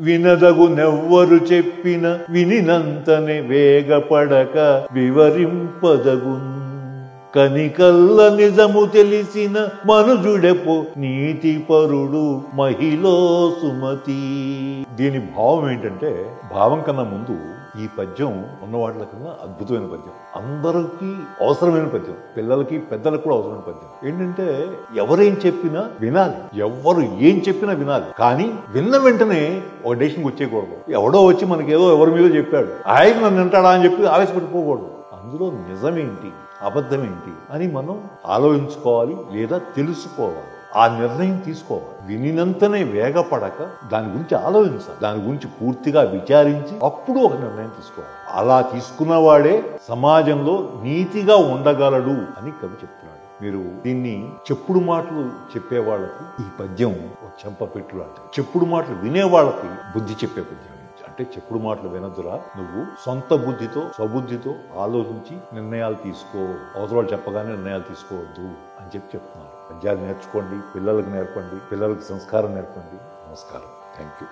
వినదగునెవ్వరు చెప్పిన వినినంతనే వేగపడక వివరింపదగున్. కనికల్ల నిజము తెలిసిన మనుజుడెపో నీతిపరుడు మహిళో సుమతి. దీని భావం ఏంటంటే, భావం కన్నా ముందు ఈ పద్యం ఉన్న వాటిల కన్నా అద్భుతమైన పద్యం, అందరికీ అవసరమైన పద్యం, పిల్లలకి పెద్దలకు కూడా అవసరమైన పద్యం. ఏంటంటే, ఎవరేం చెప్పినా వినాలి, ఎవరు ఏం చెప్పినా వినాలి. కానీ విన్న వెంటనే ఒక డెసిషన్కి వచ్చేయకూడదు. ఎవడో వచ్చి మనకేదో ఎవరి మీద చెప్పాడు, ఆయన నన్ను వింటాడా అని చెప్పి ఆవేశపడిపోకూడదు. అందులో నిజమేంటి, అబద్ధమేంటి అని మనం ఆలోచించుకోవాలి, లేదా తెలుసుకోవాలి, ఆ నిర్ణయం తీసుకోవాలి. వినినంతనే వేగపడక దాని గురించి ఆలోచించాలి, దాని గురించి పూర్తిగా విచారించి అప్పుడు ఒక నిర్ణయం తీసుకోవాలి. అలా తీసుకున్నవాడే సమాజంలో నీతిగా ఉండగలడు అని కవి చెప్తున్నాడు. మీరు దీన్ని చెప్పుడు మాటలు చెప్పే వాళ్ళకి ఈ పద్యం చెంపపెట్టు లాంటిది, చెప్పుడు మాటలు వినే వాళ్ళకి బుద్ధి చెప్పే పద్యం. అంటే చెప్పుడు మాటలు వినదురా, నువ్వు సొంత బుద్ధితో స్వబుద్ధితో ఆలోచించి నిర్ణయాలు తీసుకో, అవతల చెప్పగానే నిర్ణయాలు తీసుకోవద్దు అని చెప్తున్నారు. పద్యాలు నేర్చుకోండి, పిల్లలకు నేర్పండి, పిల్లలకు సంస్కారం నేర్పండి. నమస్కారం. Thank you.